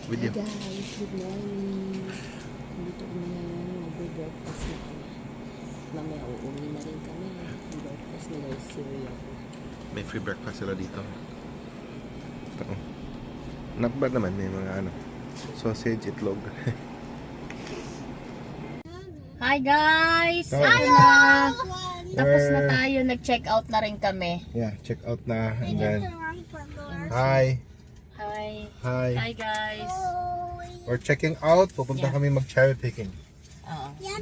Video. Hi guys, good morning. Dito kami ngayon, mag-breakfast na kami. Mamaya uuwi na rin kami. Ang breakfast nila is cereal. May free breakfast sila dito. Ito. Not bad naman. May mga sausage, itlog. Hi guys! Hi. Ito na. Tapos na tayo, nag-check out na rin kami. Yeah, check out na. And then, hi. Hi! Hi. Hi guys! We're checking out. Pupunta Yeah. kami mag-cherry picking.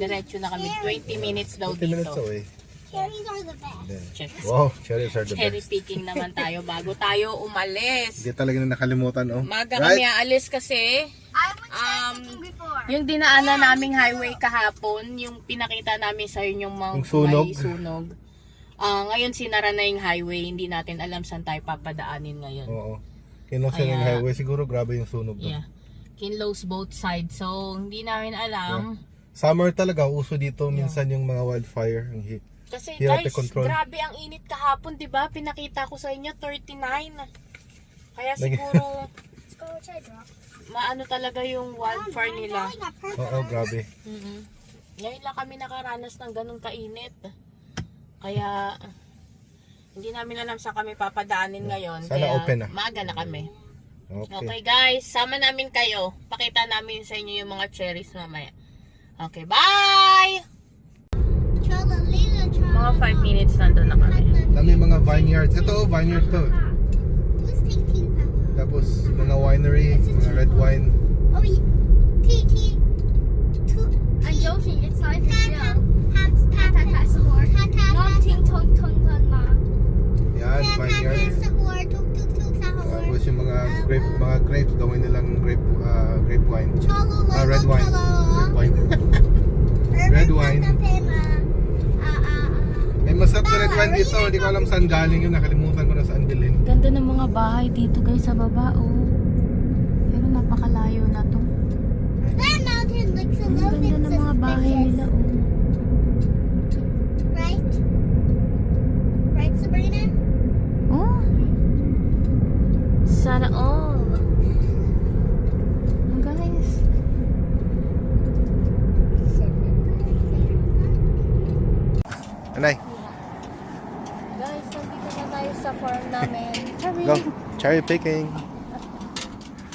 Diretso na kami. 20 minutes daw 20 minutes dito. away. Cherries are the best. Then, Cherries. wow, cherries are the Cherry best. picking naman tayo bago tayo umalis. Hindi talaga na nakalimutan, oh. Maga kami aalis kasi I went cherry picking before. yung dinaanan naming highway kahapon, yung pinakita namin sa inyo yung Yung sunog. may sunog. Ngayon sinara na yung highway, hindi natin alam saan tayo papadaanin ngayon. Oo. Kinusin yung Kaya- highway. Siguro grabe yung sunog doon. Yeah. Kinlows both sides. So, hindi namin alam. Summer talaga, uso dito minsan yung mga wildfire. Ang heat. Kasi Hirap guys, i-control. grabe ang init kahapon, 'di ba? Pinakita ko sa inyo 39. Kaya siguro Let's go cherry drop. maano talaga yung wildfire nila. Oo, grabe. Ngayon lang kami nakaranas ng ganun kainit. Kaya hindi namin alam saan kami papadaanin ngayon. Sana Kaya open na. maaga na kami. Okay. Okay guys, sama namin kayo. Pakita namin sa inyo yung mga cherries mamaya. Okay, bye! Mga 5 minutes nandun na kami. Dami mga vineyards. Ito, vineyard to. Who's taking that? Tapos mga winery, mga red wine. Oh, T. I'm joking. It's not even real. That's the word. Not ting tong tong tong ma. Yan, vineyard. Tapos yung mga grapes, gawin nilang grape wine. Red wine. Red wine. Red wine. May masarap na red wine dito. Hindi ko alam saan galing yun. Nakalimutan ko na saan bilhin. Ganda ng mga bahay dito guys sa baba, oh. Pero napakalayo na to. That mountain looks a Ang little bit ganda ng mga bahay nila, suspicious. oh. Right? Right, Sabrina? Oh. Sana all. Guys. Anay, Guys, nandito na tayo sa farm namin. go. Cherry picking.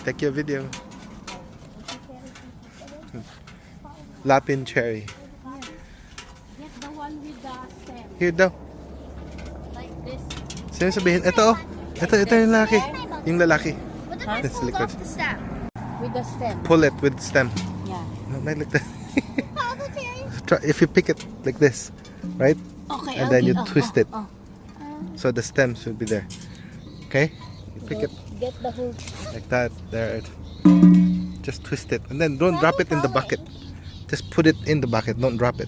Take your video. Lapin cherry. Yes, the one with the stem. Here daw. Like this. Sino sabihin? Ito, oh. Ito yung lalaki. Yung lalaki. What if Huh? I It's pulled liquid. off the stem? With the stem. Pull it with stem. Yeah. No, not like that. All the cherries? Try, if you pick it like this, right? Okay, And then okay. you twist it. Oh. So the stems will be there. Okay? You pick it Get the whole. like that. There. Just twist it. And then don't drop it in the bucket. Just put it in the bucket. Don't drop it.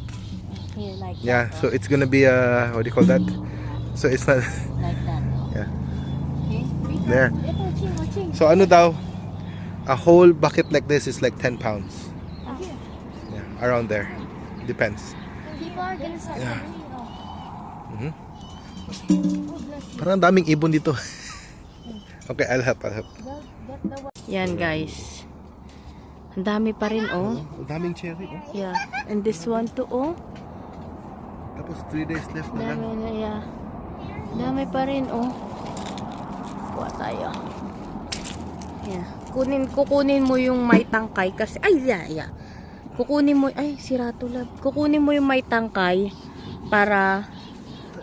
Here, like Yeah, that. so it's gonna be a, what do you call that? So it's not, Like that. yeah. Okay. There. Watching. So ano daw? A whole bucket like this is like 10 pounds. Yeah, around there. Depends. People are gonna start Yeah. coming. Parang ang daming ibon dito. Okay, I'll help. Yan guys. Ang dami pa rin oh. Ang daming cherry. Oh. Yeah. And this one too oh. Tapos 3 days left na lang. Dami na yeah. Dami pa rin oh. Kuha tayo. Yeah. Kukunin mo yung may tangkay kasi ay yeah. Kukunin mo ay sira tulad. Kukunin mo yung may tangkay para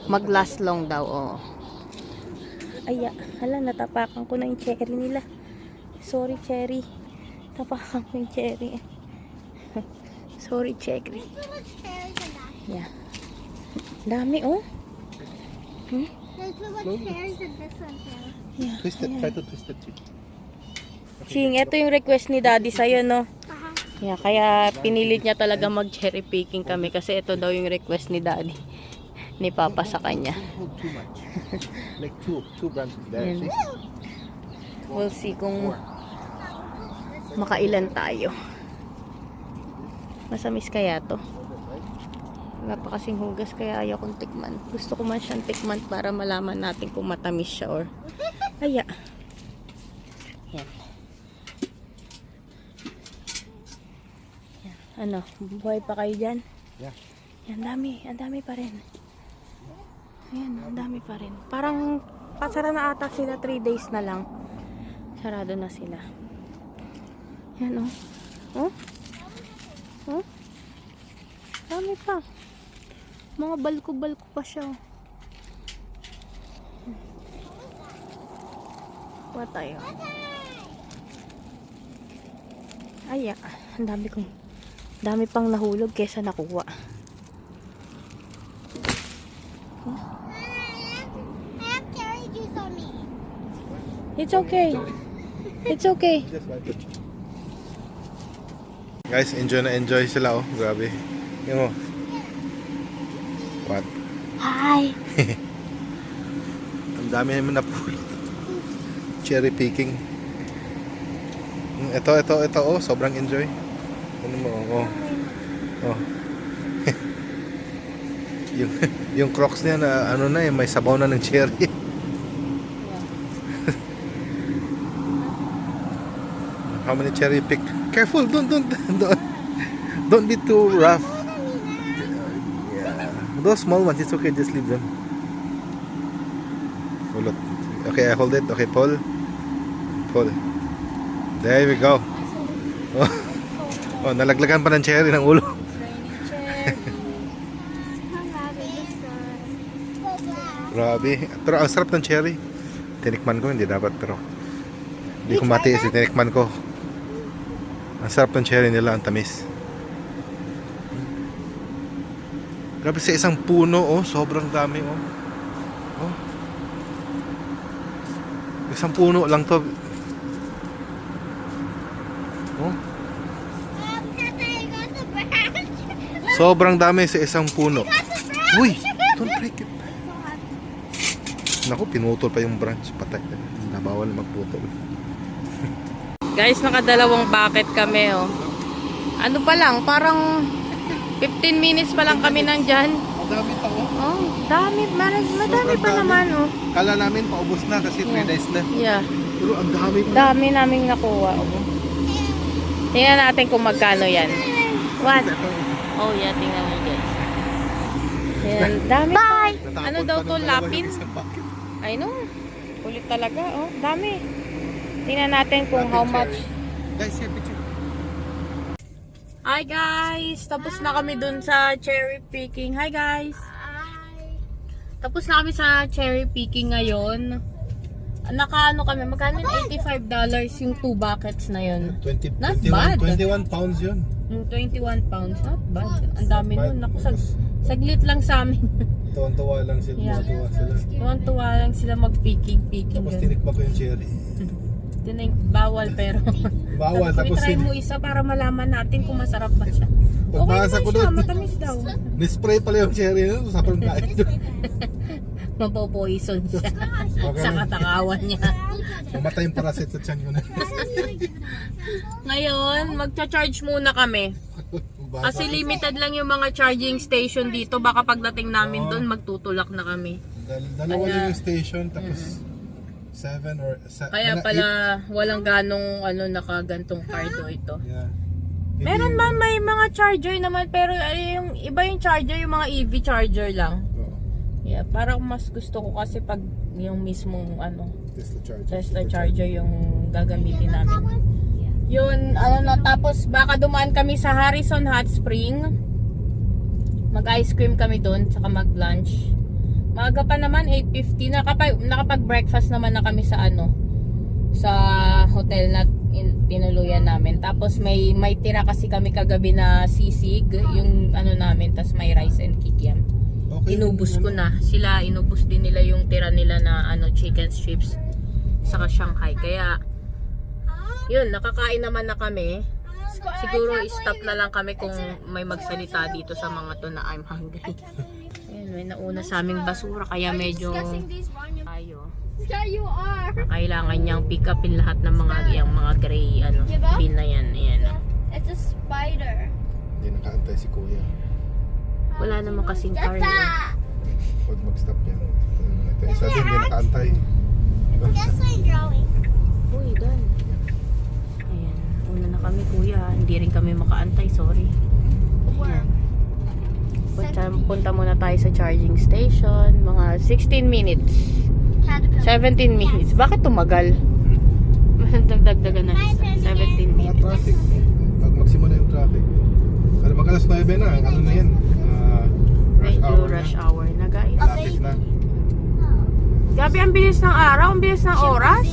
mag-last long daw oh. Ay, hala natapakan ko na yung cherry nila. Sorry cherry. Tapakan ko yung cherry. Sorry cherry. So much cherries in that. Yeah. Dami oh. There's so much cherries in this one too. Yeah. Twist it. Try to twist it. Ching, ito yung request ni Daddy sa'yo, no? Uh-huh. Yeah, kaya pinilit niya talaga mag-cherry picking kami kasi ito daw yung request ni Daddy. Ni Papa sa kanya. Hold too much. Like two branches there. Yan. See? We'll see kung makailan tayo. Masamis kaya to? Wala pa kasing hugas kaya ayaw kong tikman. Gusto ko man siyang tikman para malaman natin kung matamis siya or... Aya. Yan. Ano, buhay pa kayo dyan? Yeah. Yan, ang dami pa rin. Ayan, ang dami pa rin. Parang pasara na ata sila, 3 days na lang. Sarado na sila. Yan, oh. Oh? Oh? Dami pa. Mga balko-balko pa siya. Kuha tayo. Ay, ang dami pang nahulog kesa nakuha. I have cherry juice on me. It's okay. It's okay. Guys, enjoy na enjoy sila, oh. Grabe. Yung mo. What? Hi. Ang dami naman na pulot. Cherry picking. Ito, oh. Sobrang enjoy. Ano mo, oh. Oh. yung Crocs niya na ano na may sabaw na ng cherry. How many cherry pick? Careful, don't be too rough. Yeah. Those small ones, it's okay, just leave them. Hold it. Okay, I hold it. Okay, pull. There we go. Oh, nalaglagan pa ng cherry ng ulo. Grabe. Pero ang sarap ng cherry. Tinikman ko, hindi dapat, pero hindi ko matiis. Tinikman ko. Ang sarap ng cherry nila, ang tamis. Grabe, sa isang puno, oh, sobrang dami, oh. Oh. Isang puno lang to. Oh. Papa, I got the branch. Sobrang dami sa isang puno. Uy, don't break it. Naku, pinutol pa yung branch. Patay. Nabawal magputol. Guys, nakadalawang bucket kami, oh. Ano pa lang, parang 15 minutes pa lang kami nandyan. Ang dami pa, oh. Oh, madami Sobrang pa dami. naman, oh. Kala namin paubos na kasi 3 days na. Yeah. Pero ang dami pa. Dami naming nakuha, oh. Tingnan natin kung magkano yan. What? Oh, yeah, tingnan mo, guys. Yan, dami pa. Ano daw to, lapin? I know. Kulit talaga, oh. Dami. Tingnan natin kung how much. Guys, here, picture. Hi guys! Tapos na kami dun sa cherry picking. Hi guys! Tapos na kami sa cherry picking ngayon. Nakaano kami, magkano yun? $85 yung 2 buckets na yun. 20, Not 21, bad. 21 pounds yun. Yung 21 pounds, not bad. Ang dami nun. Naku, saglit lang sa amin. Tuwan-tuwa lang sila. Yeah. Tuwa sila. Tuwan-tuwa lang sila mag-picking. Tapos Dun. tinikma ko yung cherry. Bawal pero. Bawal. Tapos try mo isa para malaman natin kung masarap ba siya. Okay Pagbasa naman ko siya, doon. matamis daw. Nispray pala yung cherry nun. Sa pagkain doon. Mapopoison siya sa katakawan niya. Mamatay yung parasit sa tiyan ko na. Ngayon, magcha-charge muna kami. Kasi limited lang yung mga charging station dito. Baka pagdating namin doon, magtutulak na kami. Dalawa lang yung station. Tapos 7 or... Kaya pala walang ganong nakagantong cardo ito. Yeah. Meron man may mga charger naman, pero yung iba yung charger, yung mga EV charger lang. Yeah, parang mas gusto ko kasi pag yung mismong Tesla charger yung gagamitin namin. Yun, tapos baka dumaan kami sa Harrison Hot Spring. Mag-ice cream kami doon, saka mag-lunch. Maaga pa naman, 8:50 nakapag-breakfast naman na kami sa sa hotel na tinuluyan namin. Tapos may tira kasi kami kagabi na sisig, yung namin, tas may rice and kikiam. Okay, Inubos ko na. Sila, inubos din nila yung tira nila na chicken strips saka Shanghai. Kaya yun, nakakain naman na kami. Siguro i-stop na lang kami kung may magsalita dito sa mga to na I'm hungry. Ayun, may nauna sa aming basura kaya medyo tayo. Yeah, you are. Kailangan niyang pick upin lahat ng yung mga gray bin na yan. Ayan. It's a spider. Hindi nakaantay si kuya. Wala naman kasing car yun. Pag mag-stop yan. Ito isa din, hindi nakaantay. Guess I'm drawing. Uy, done. Ayan, una na kami kuya. Hindi rin kami makaantay, sorry. Where? Punta muna tayo sa charging station. Mga 16 minutes. Caterpillar. 17 minutes. Bakit tumagal? Dagdagan na. 17 Mga minutes. traffic. Pag magsimula yung traffic. Ano, mag alas 9 na. Ano na yan? Rush Medyo hour rush na. hour na guys. Traffic na. Gabi, ang bilis ng araw, ang bilis ng oras.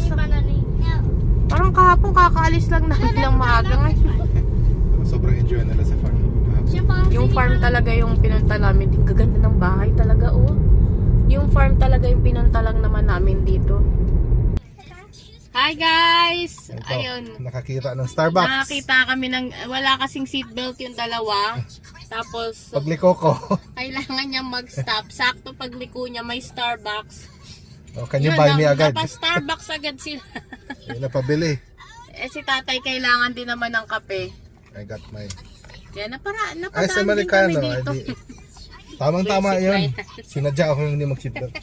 Parang kahapon kakaalis lang namin ng maaga ngayon. Sobrang enjoy nila sa farm. Yung farm talaga yung pinunta namin. Ang gaganda ng bahay talaga, oh. Yung farm talaga yung pinunta lang naman namin dito. Hi guys! Ito, Ayun. nakakita ng Starbucks. Nakakita kami ng, wala kasing seatbelt yung dalawa. Tapos, Pagliko ko. kailangan niya mag-stop. Sakto pagliko niya may Starbucks. Oh, can you buy me agad? Starbucks agad sila. Yun na pabili. Eh si tatay kailangan din naman ng kape. I got my... Kaya napadaan Ay, sa din kami Amerikano. dito. Tamang-tama Basic yun. na yan. Sinadya ako hindi mag-seatbelt.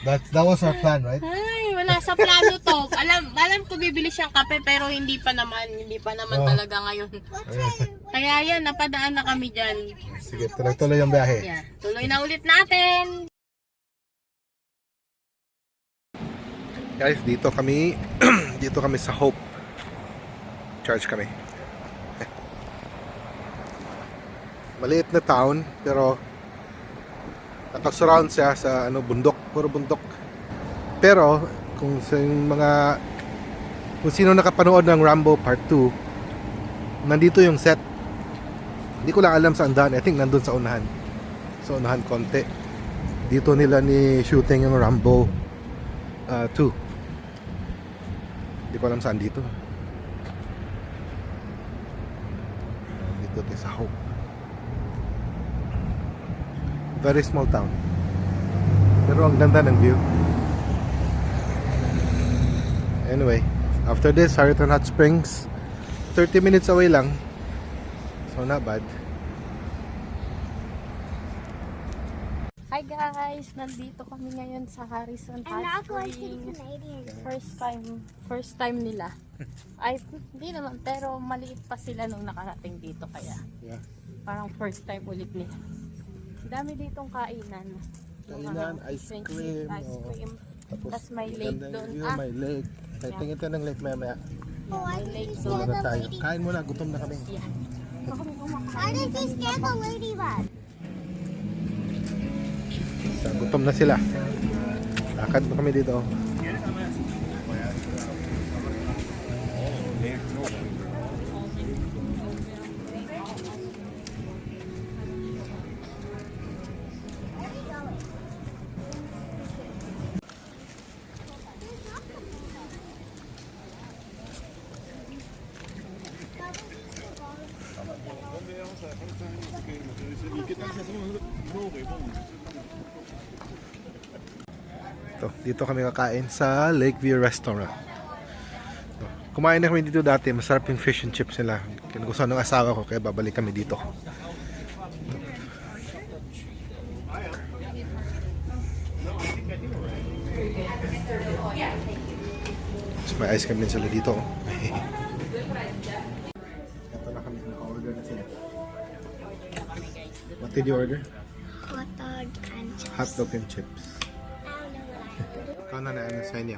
That was our plan, right? Ay, wala sa plano to. Alam ko bibili siyang kape pero hindi pa naman Oh. talaga ngayon. Kaya yan, napadaan na kami dyan. Sige, tuloy-tuloy yung biyahe. Yeah, tuloy na ulit natin. Guys, dito kami sa Hope. Charge kami. Maliit na town pero nakasurround siya sa bundok, puro bundok. Pero kung sino nakapanood ng Rambo Part 2, nandito yung set. Hindi ko lang alam saan daan. I think nandun sa unahan. Sa unahan konti. Dito nila ni shooting yung Rambo 2. Hindi ko alam saan dito. Dito tayo sa Hope. Very small town. Pero ang ganda ng view. Anyway, after this, Harriton Hot Springs. 30 minutes away lang. So not bad. Hi guys, nandito kami ngayon sa Harrison Hot Springs. First time nila. Ay, hindi naman, pero maliit pa sila nung nakarating dito kaya. Yeah. Parang first time ulit nila. Dami ditong kainan. Kainan, Mga ice French cream, ice oo. cream. Tapos Tas may lake maganda yung doon. view, Ah. may lake. Kaya tingin tayo ng lake maya. Oh, I May lake think So doon. na tayo. Kain muna, gutom na kami. Yeah. Why did you scare the ladybug? So, gutom na sila. Lakad na kami dito. Dito kami kakain sa Lakeview Restaurant. Kumain na kami dito dati. Masarap yung fish and chips nila. Kinagustuhan ng asawa ko kaya babalik kami dito. So, may ice cream din sila dito. Ito na kami. Naka-order na sila. What did you order? Hot dog and chips. Hot dog and chips. I don't know what I Kano na ano sa inyo?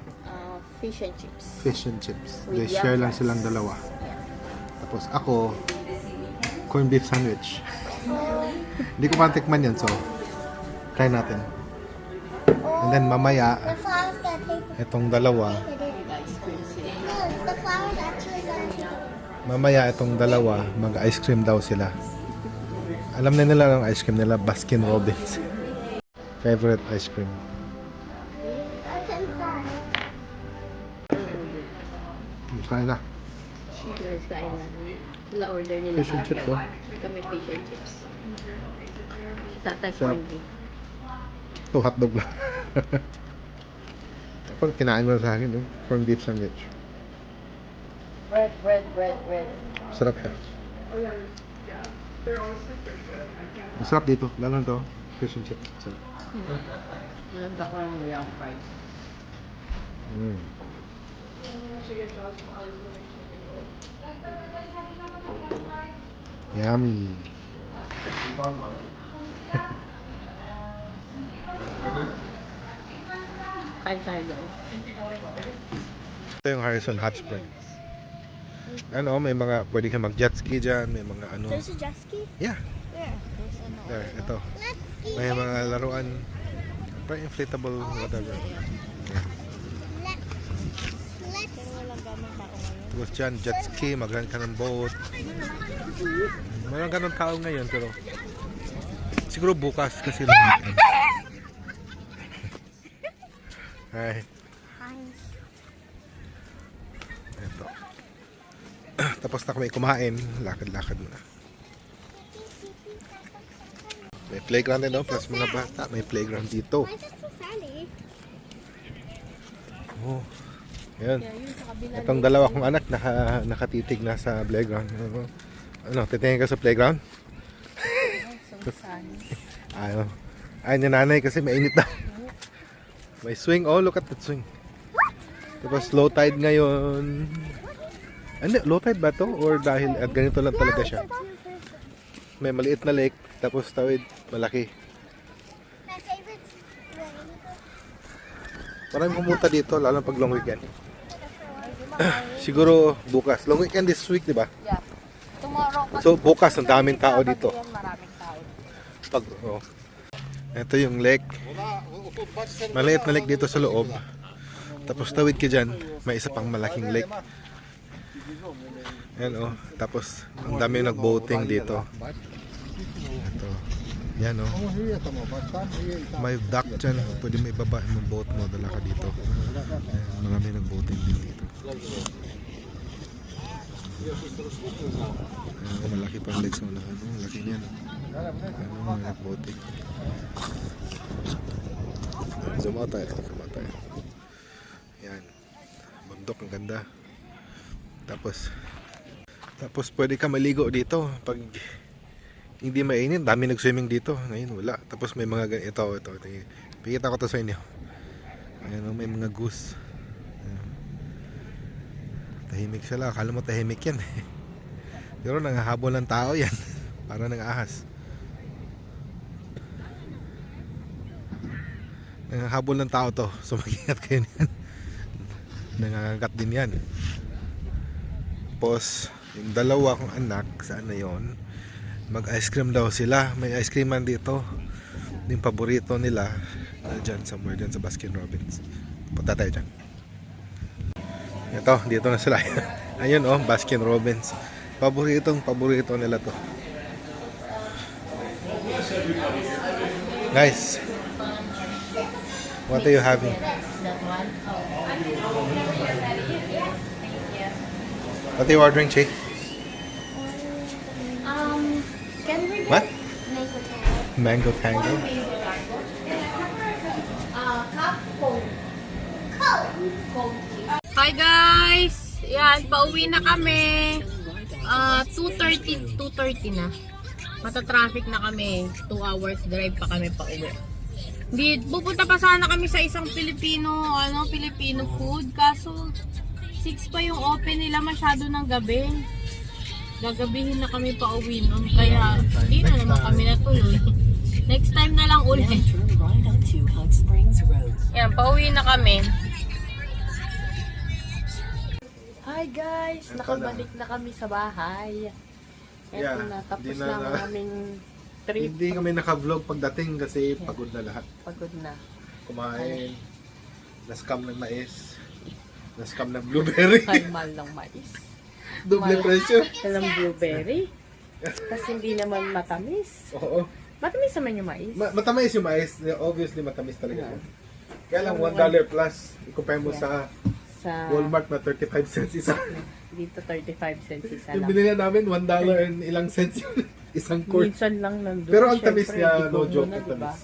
Fish and chips. Fish and chips. With They share yam lang fries. silang dalawa. Tapos ako, corned beef sandwich. Hindi ko matikman yan, so try natin. And then mamaya, The flower's gonna taste itong dalawa, it. No, the flower's actually gonna taste mamaya itong dalawa, mag-ice cream daw sila. Alam na nila ang ice cream nila, Baskin Robbins. Favorite ice cream. Try na. Guys, kain na. Sila order nila. Fish and chips, oh. Kami fish and chips. Tatay Sarap. corned beef. Ito, hotdog lang. Ako, kinain mo na sa akin, yung corned beef sandwich. Bread. Sarap siya. Masarap dito, lalo to. Fish and chips. Sarap. Maganda ko ng yam fries. Yummy. Kain tayo doon. Ito yung Harrison Hot Springs. Ano, may mga pwede ka mag-jet ski dyan, may mga ano. There's a jet ski? Yeah, Where? There's another. there, ito. Let's ski. May mga laruan, parang inflatable, whatever. Yeah. Let's. Pero walang ganong tao ngayon. Tapos dyan, jet ski, mag-rent ka ng boat. Meron ganun tao ngayon, pero siguro bukas kasi lang weekend. Hi. Hi. Ito. Tapos na kami kumain, lakad-lakad muna. May playground din, no? Plus mga bata, may playground dito. Why is it so sunny? Oh. Ayan. Kaya yun sa kabila. Itong dalawa kong anak nakatitig na sa playground. Ano, titingin ka sa playground? So sunny. Ayaw. Ayaw niya nanay kasi mainit daw. May swing. Oh, look at that swing. Tapos low tide ngayon. Hindi, low tide ba to? Or dahil at ganito lang talaga siya? May maliit na lake. Tapos tawid, malaki. My favorite rain. Maraming pumunta dito, lalo pag long weekend. Siguro bukas. Long weekend this week, di ba? Yeah. Tomorrow kasi. So bukas, ang daming tao dito. Yan, maraming tao. Pag, oh. Ito yung lake. Maliit na lake dito sa loob. Tapos tawid ka dyan, may isa pang malaking lake. Yan oh. Tapos ang dami nag-boating dito. Ito. Yan oh. May dock dyan. Pwede may baba yung boat mo. Dala ka dito. Ayan, marami nag-boating din dito. Ayan, malaki pang lake sa unahan. Malaki niyan. Ano, may nag-boating. Zoom out tayo. Zoom out tayo. Yan. Bundok, ang ganda. Tapos pwede ka maligo dito pag hindi mainit. Dami nag-swimming dito. Ngayon wala. Tapos may mga ito. Pikita ko to sa inyo. Ayan, may mga goose. Ayan. Tahimik sila. Akala mo tahimik yan. Pero nangahabol ng tao yan. Para nang-ahas. Nangahabol ng tao to. So mag-ingat kayo niyan. Nangangagat din yan. Tapos yung dalawa kong anak, saan na yun? Mag-ice cream daw sila. May ice cream man dito. Yung paborito nila dyan, somewhere dyan sa Baskin Robbins. Punta tayo dyan. Ito, dito na sila. Ayun oh, Baskin Robbins. Paborito nila to. Guys, what are you having? That one? What are you ordering, Che? Can we get What? mango tango? Mango tango? Cup Coke. Hi guys! Yan, pauwi na kami. 2:30 na. Mata-traffic na kami. 2 hours drive pa kami pauwi. Pupunta pa sana kami sa isang Filipino food. Kaso 6 pa yung open nila, masyado ng gabi. Gagabihin na kami pauwi nun. Kaya hindi na naman kami natuloy. Next time na lang ulit. Yan, pauwi na kami. Hi guys! Nakabalik na kami sa bahay. Eto Yeah, na, tapos hindi na na- ang aming trip. Hindi kami naka-vlog pagdating kasi pagod na lahat. Pagod na. Kumain, na-scam ng mais, na-scam ng blueberry. Kalmal ng mais. Double presyo. Alam blueberry. Kasi hindi naman matamis. Oo. Matamis naman yung mais. Matamis yung mais. Obviously matamis talaga. Kaya lang $1 plus. I-compare mo sa Sa Walmart na 35 cents isa. dito 35 cents isa Yung lang. binili namin $1 and ilang cents yun. Isang quart. Minsan lang nandun. Pero ang tamis Syempre, niya, hindi no ko joke, muna, ang diba? tamis.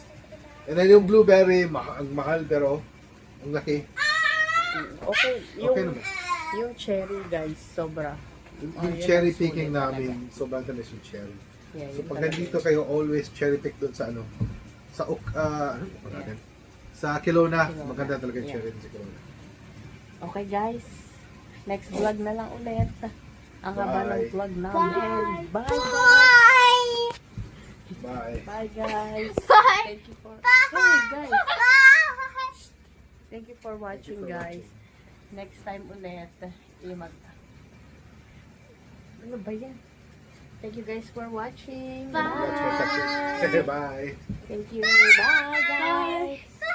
And then yung blueberry, ang mahal pero ang laki. Okay, Okay naman. yung cherry guys, sobra. Yung yun cherry ang picking sulit namin, sobrang tamis yung cherry. Yeah, So yun pag talaga. nandito kayo, always cherry pick doon sa ano, sa sa Kelowna, maganda talaga yung Yeah. cherry sa Kelowna. Okay guys. Next vlog na lang ulit. Ang haba ng Bye. vlog namin. Bye guys! Bye. Bye guys! Bye. Thank you for... Hey guys! Thank you for watching guys. Next time ulit. Ano ba yan? Thank you guys for watching. Bye. Bye. Thank you. Bye guys!